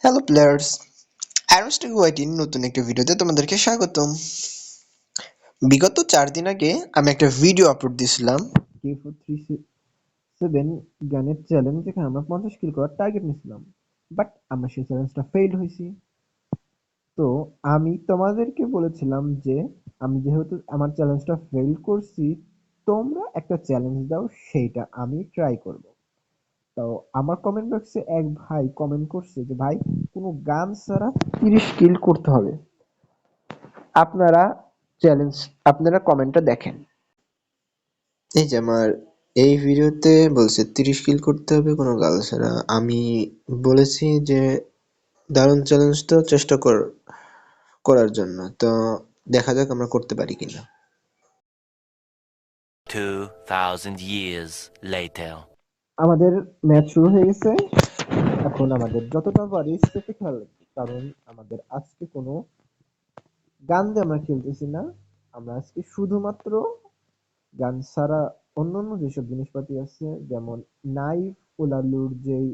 Hello players, অ্যারোস্টিক ওয়াইটির নতুন একটা ভিডিওতে তোমাদেরকে স্বাগতম। বিগত 4 দিন আগে আমি একটা ভিডিও আপলোড দিয়েছিলাম K437 গানের চ্যালেঞ্জ, যেখানে আমরা 50 কিল করার টার্গেট নিয়েছিলাম, বাট আমরা সেই চ্যালেঞ্জটা ফেইল হয়েছি। তো আমি তোমাদেরকে বলেছিলাম যে আমি যেহেতু আমার চ্যালেঞ্জটা ফেইল করছি, তোমরা একটা চ্যালেঞ্জ দাও, সেইটা আমি ট্রাই করব। তো আমার কমেন্ট বক্সে এক ভাই কমেন্ট করছে যে ভাই, কোনো গান ছাড়া 30 কিল করতে হবে। আপনারা চ্যালেঞ্জ, আপনারা কমেন্টটা দেখেন। এই যে আমার এই ভিডিওতে বলছে 30 কিল করতে হবে কোনো গাল ছাড়া। আমি বলেছি যে দারুণ চ্যালেঞ্জ তো চেষ্টা করার জন্য। তো দেখা যাক আমরা করতে পারি কিনা। 2000 years later. আমাদের ম্যাচ শুরু হয়ে গেছে। এখন আমাদের যতটা পারি স্টেপে খেলা লাগবে, কারণ আমাদের আজকে কোনো গান দিয়ে আমরা খেলতেছি না। আমরা আজকে শুধুমাত্র গান ছাড়া অন্যান্য যেসব জিনিসপাতি আছে, যেমন নাইফ, ওলালুর যেই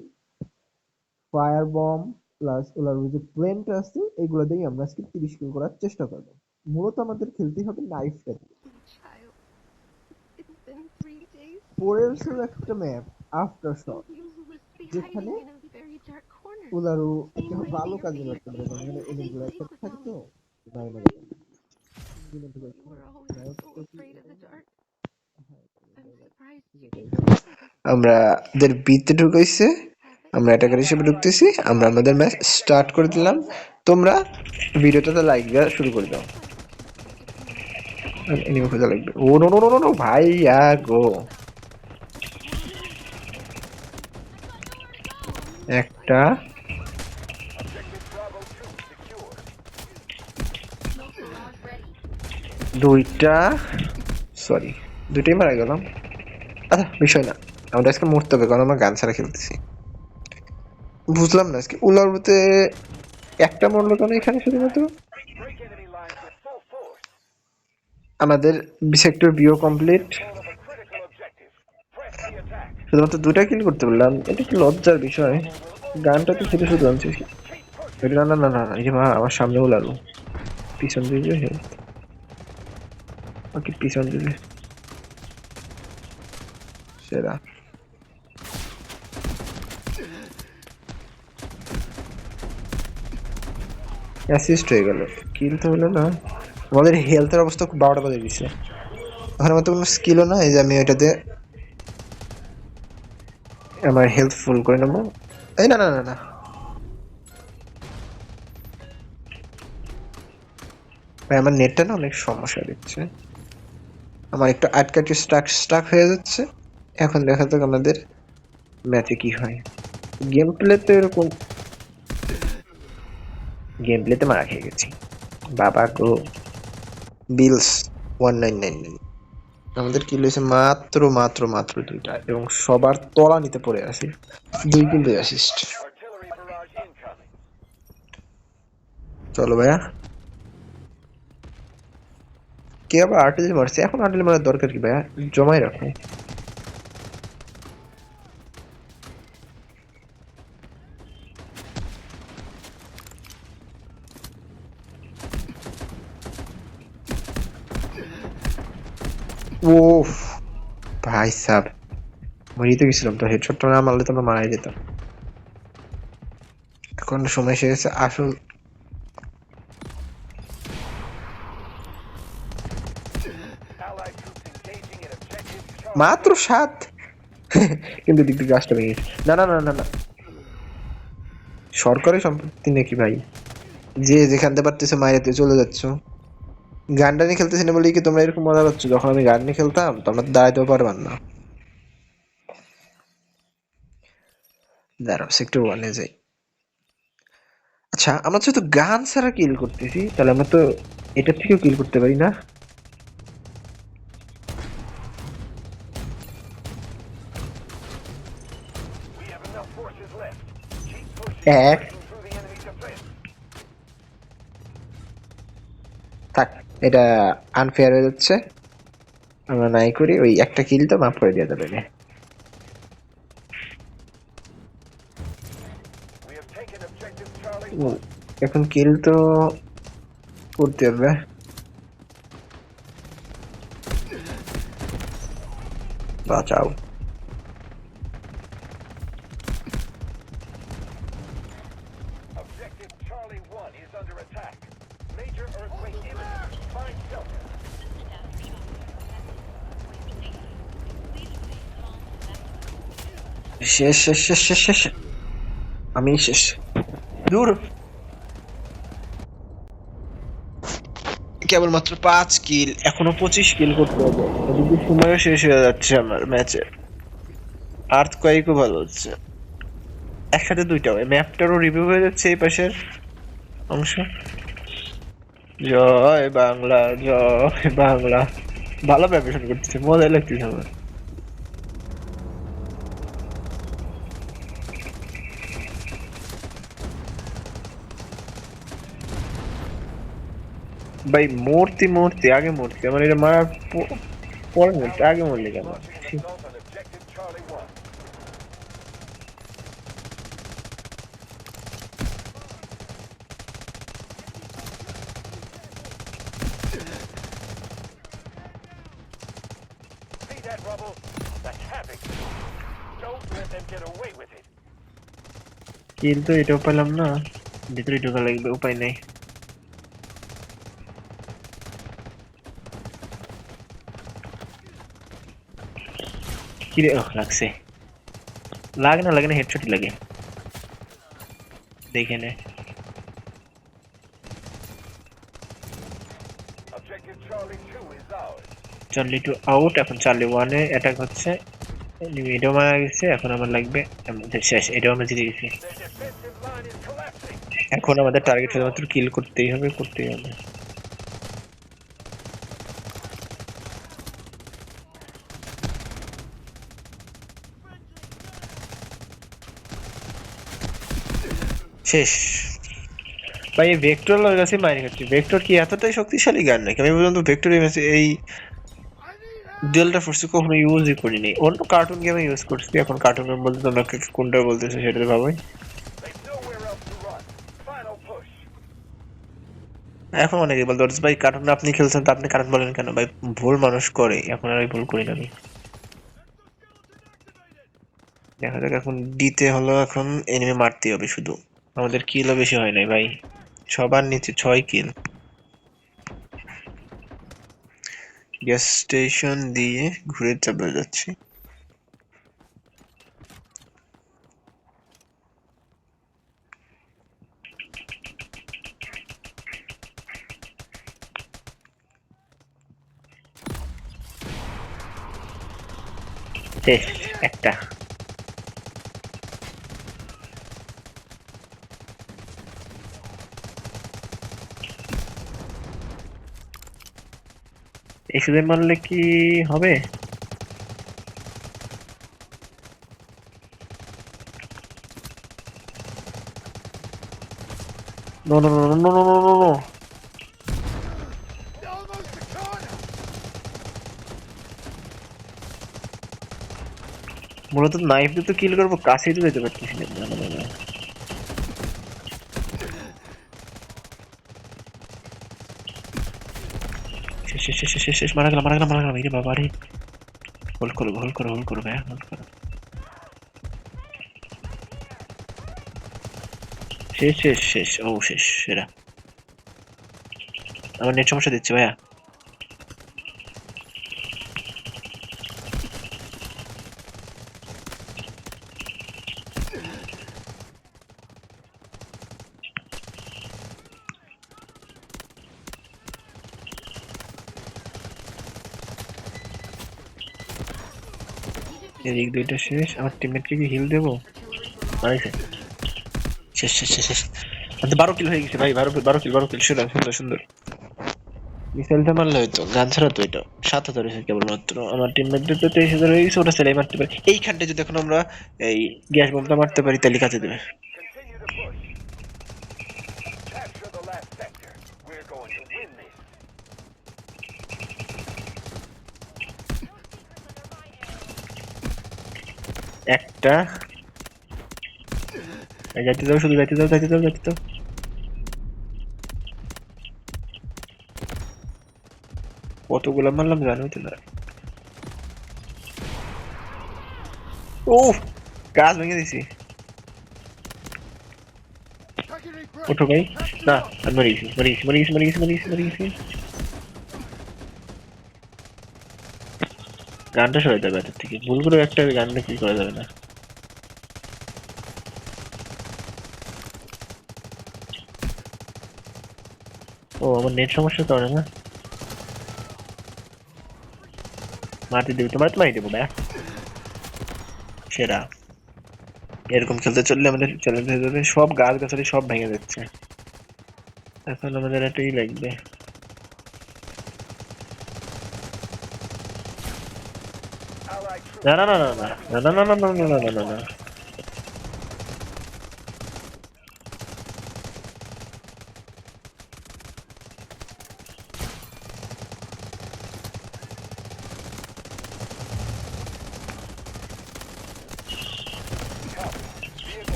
ফায়ার বম প্লাস ওলালুর যে প্লেনটা আছে, এগুলো দিয়ে আমরা আজকে 30 কিল করার চেষ্টা করব। মূলত আমাদের খেলতেই হবে নাইফটা দিয়ে। Child, it's been 3 days পরের since ছিল you একটা map after shot, you must be যেখানে hiding in a very dark corner. ওলারু Staying একটা away ভালো that কাজে your লাগতো, baby যেমন এখানে is এনিমিগুলো safe একসাথে থাকে without তো me. ভাই না Right? দিনে ঢুকে You were always Naik so প্রতি afraid of the dark. I'm surprised you ঠিক came আছে। back to this আমাদের বিতে ঢুকাইছে, habit. আমরা অ্যাটাকার হিসেবে ঢুকতেছি। আমরা আমাদের ম্যাচ স্টার্ট করে দিলাম। তোমরা ভিডিওটাতে লাইক দেওয়া শুরু করে দাও। এনিমি খোঁজা লাগবে। Oh no no no no no ভাই, গো একটা, দুইটা, সরি দুইটাই মারা গেলাম। আচ্ছা বিষয় না, আমাদের আজকে মরতে হবে, কারণ আমরা গান ছাড়া খেলতেছি। বুঝলাম না আজকে উলারুতে একটা মরলো কেন এখানে শুধুমাত্র। আমাদের সেক্টর বিও কমপ্লিট, শুধুমাত্র 2টা কিল করতে পারলাম। এটা কি লজ্জার বিষয়। গানটা তো শুধু শুধু আনছি। না না না না, এই যে মা আমার সামনে উলারু, পিছন দিকে হেলথ, ওকে পিছন দিকে সেরা অ্যাসিস্ট হয়ে গেল, কিল তো হলো না। আমাদের হেলথের অবস্থা খুব 12টা বাজে দিচ্ছে। এখন আমার তো কোনো স্কিলও না, এই যে আমি ওইটাতে আমার হেলথ ফুল করে নেবো। এই না না না না ভাই, আমার নেটটা না অনেক সমস্যা দিচ্ছে। আমার একটু আটকাটি স্টাক স্টাক হয়ে যাচ্ছে। এখন দেখা যাক আমাদের ম্যাচে কি হয়। গেম প্লে তো এরকম, গেম প্লেতে মারা খেয়ে গেছি। বাবা গো, বিলস 1999। আমাদের কিল হয়েছে মাত্র মাত্র মাত্র 2টা, এবং সবার তলা নিতে পড়ে আছি। 2 কিল 2 অ্যাসিস্ট। চলো ভাইয়া, কে আবার আর্টিলারি মারছে? এখন আর্টিলারি মারার দরকার কি ভাইয়া, জমাই রাখো। ওফ ভাই সাব, মরিয়ে তো গেছিলাম তো, হেডশটটা না মারলে তো আমরা মারাই যেতাম। এখন সময় এসে গেছে আসল। মাত্র 7, কিন্তু দিক দিয়ে গাছটা ভেঙে গেছে। না না না না না, সরকারি সম্পত্তি নাকি ভাই? যে যেখান থেকে পারতেছে মাইরাতে চলে যাচ্ছ। গানটা নিয়ে খেলতেছি না বলেই কি তোমরা এরকম মজা পাচ্ছ? যখন আমি গান নিয়ে খেলতাম তোমরা তো দাঁড়াইতেও পারবার না। দাঁড়াও সেক্টর 1-এ যাই। আচ্ছা, আমরা যেহেতু গান ছাড়া কিল করতেছি, তাহলে আমরা তো এটার থেকেও কিল করতে পারি না? এক, থাক, এটা আনফেয়ার হয়ে যাচ্ছে। আমরা নাই করি, ওই একটা কিল তো মাফ করে দেওয়া যাবে না। এখন কিল তো করতে হবে। বাঁচাও। শেষ শেষ শেষ শেষ শেষ, আমি শেষ। দূর, কেবলমাত্র 5 কিল, এখনো 25 কিল করতে হবে। এদিকে সময়ও শেষ হয়ে যাচ্ছে আমার ম্যাচে। আর্থকোয়েকও ভালো হচ্ছে, একসাথে দুইটা হয়। ম্যাপটারও রিভিউ হয়ে যাচ্ছে এই পাশের অংশ। জয় বাংলা, জয় বাংলা। ভালো প্রিপারেশন করতেছে, মজা লাগতেছে আমার। ভাই মূর্তি মূর্তি আগে মূর্তি আমার এটা মারার পরে মূর্তি আগে মরলি কেন? ছি। কিল তো এটাও পেলাম না, ভিতরে ঢোকা লাগবে, উপায় নেই। কিরে লাগছে, লাগে না লাগে না, হেডশটই লাগে। দেখে নে, চার্লি 2 আউট। এখন চার্লি 1 এ অ্যাটাক হচ্ছে, এটাও মারা গেছে। এখন আমার লাগবে শেষ, এটাও আমরা জিতে গেছি। এখন আমাদের টার্গেট শুধুমাত্র কিল করতেই হবে, করতেই হবে। শেষ ভাই। এই ভেক্টর এর কাছে মাইনে খাচ্ছি। ভেক্টর কি এতটাই শক্তিশালী গান নাকি? আমি পর্যন্ত ভেক্টর এই ডেল্টা ফোর্সে কখনো ইউজই করিনি। অন্য কার্টুন গেমে ইউজ করছি। এখন কার্টুন গেম বলতে তোমরা কোনটা বলতেছো সেটা ভাবোই। এখন অনেকে বলতে পারছে ভাই কার্টুন আপনি খেলছেন তো আপনি কার্টুন বলেন কেন? ভাই ভুল মানুষ করে, এখন আর ভুল করি না আমি। দেখা যাক, এখন ডিতে হলো, এখন এনিমি মারতে হবে শুধু। আমাদের কিলও বেশি হয় নাই ভাই, সবার নিচে 6 কিল। গ্যাস স্টেশন দিয়ে ঘুরে চাপে যাচ্ছি। শেষ একটা। এসে মারলে কি হবে? No no no no no no no no. মূলত নাইফ দিয়ে তো কিল করবো, কাছেই তো যেতে পারতেছি না। না, না, না। শেষ শেষ শেষ শেষ শেষ, মারা গেলাম মারা গেলাম মারা গেলাম। এই রে বাবা রে, হোল্ড করো হোল্ড করো হোল্ড করো ভাই, হোল্ড করো। শেষ শেষ শেষ, ও শেষ। সেরা, আমার নেট সমস্যা দিচ্ছে ভাইয়া। এদিক দুইটা শেষ। আমার টিমমেটকে কি হিল দেবো? মারাইছে। শেষ শেষ শেষ শেষ। আমাদের 12 কিল হয়ে গেছে ভাই, 12 কিল। সুন্দর সুন্দর সুন্দর। মিসাইলটা মারলে হয়তো, গান ছাড়া তো এটা 7,000 হয়েছে কেবলমাত্র। আমার টিমমেটদের তো 23,000 হয়ে গেছে, ওটা সেলাই মারতে পারি। এইখানটা যদি এখন আমরা এই গ্যাস বোমটা মারতে পারি তাহলে কাজে দেবে। একটা যাইতে যাও, শুধু যাইতে যাও, যাইতে যাও, যাইতে যাও। কতগুলা মারলাম জানো তো না। ও গাছ ভেঙে দিছি। ওঠো ভাই। না আমি মরে গেছি, মরে গেছি, মরে গেছি, মরে গেছি, মরে গেছি, মরে গেছি। গানটা সরাই যাবে এত থেকে, ভুল করে একটা গানটা কি করা যাবে না। ও আমার নেট সমস্যার কারণে না। মারতে দেবে তোমার, তো মারি দেবো ভাই। সেরা এরকম খেলতে চললে আমাদের চ্যালেঞ্জ হয়ে যাবে, সব গাছ গাছালি সব ভেঙে যাচ্ছে। এখন আমাদের এটাই লাগবে। না না না না না না না না না না না না না না।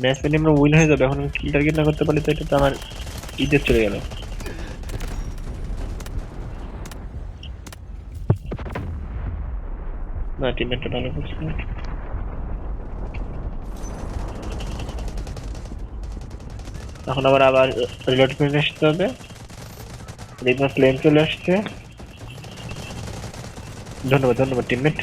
ম্যাচ পেলে আমরা উইন হয়ে যাবে, এখন কিল টার্গেট না করতে পারলে তো এটা তো আমার ইজ্জত চলে গেল। না টিমমেটটা ভালো করছে। এখন আবার রিলোড করে আসতে হবে। দেখবেন প্লেন চলে আসছে। ধন্যবাদ ধন্যবাদ টিমমেট।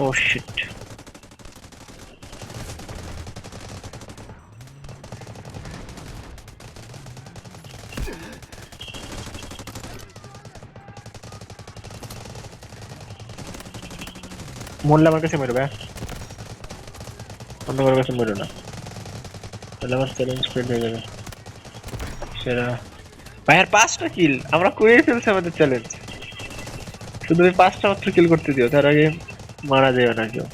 ও শিট। মরলে আমার কাছে মরবে, অন্য কারোর কাছে মরো না, তাহলে আমার চ্যালেঞ্জ ফেল হয়ে যাবে। সেরা ভাই আর 5টা কিল আমরা করে ফেলছি আমাদের চ্যালেঞ্জ। শুধু ওই 5টা মাত্র কিল করতে দিও, তার আগে মারা যাবে না কেউ।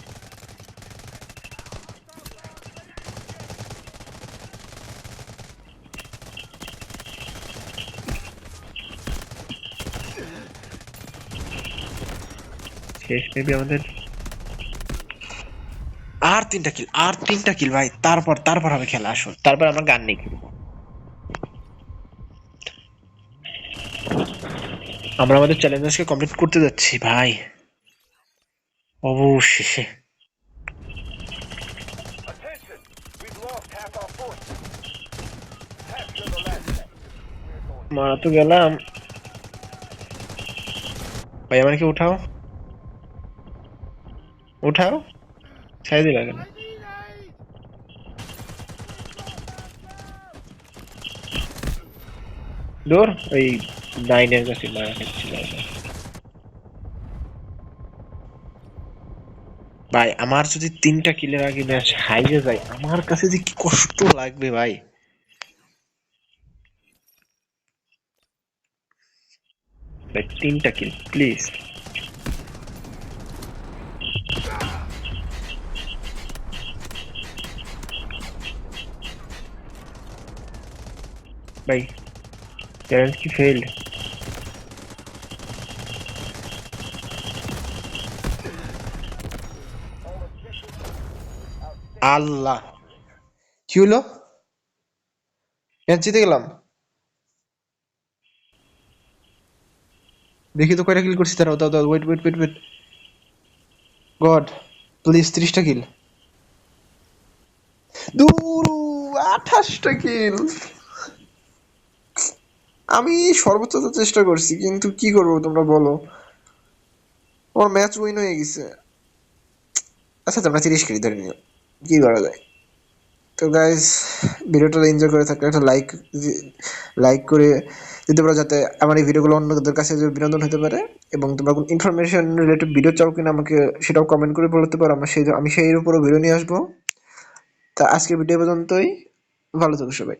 শেষ মেবি আমাদের আর 3টা কিল, আর 3টা কিল ভাই, তারপর হবে খেলা আসল, তারপর আমার গান নেই। আমরা আমাদের চ্যালেঞ্জকে কমপ্লিট করতে যাচ্ছি ভাই, অবশেষে। মারা তো গেলাম ভাই, আমাকে উঠাও উঠাও, ছেড়ে দিলা কেন? দূর ওই 9-এর কাছে মারা খাচ্ছিল ভাই। আমার যদি 3টা কিলের আগে ম্যাচ হাইরে যায়, আমার কাছে যে কি কষ্ট লাগবে ভাই। ভাই 3টা কিল প্লিজ। ভাই চ্যালেঞ্জ কি ফেল? আল্লাহ কি হলো? ম্যাচ জিতে গেলাম। দেখি তো কয়টা কিল করছি, তারাও দাও দাও, wait wait wait wait, God please 30টা কিল। দূর 28টা কিল। আমি সর্বোচ্চ তো চেষ্টা করছি, কিন্তু কি করবো তোমরা বলো, আমার ম্যাচ উইন হয়ে গেছে। আচ্ছা তোমরা 30 কিল ধরে নিও, কি করা যায়। তো গাইস ভিডিওটা এনজয় করে থাকলে একটা লাইক করে দিতে পারো, যাতে আমার এই ভিডিওগুলো অন্যদের কাছে যে বিনোদন হতে পারে। এবং তোমরা কোন ইনফরমেশন রিলেটেড ভিডিও চাও কিনা আমাকে সেটাও কমেন্ট করে বলতে পারো, আমি সেই উপরও ভিডিও নিয়ে আসবো। তা আজকের ভিডিও পর্যন্তই। ভালো থাকো সবাই।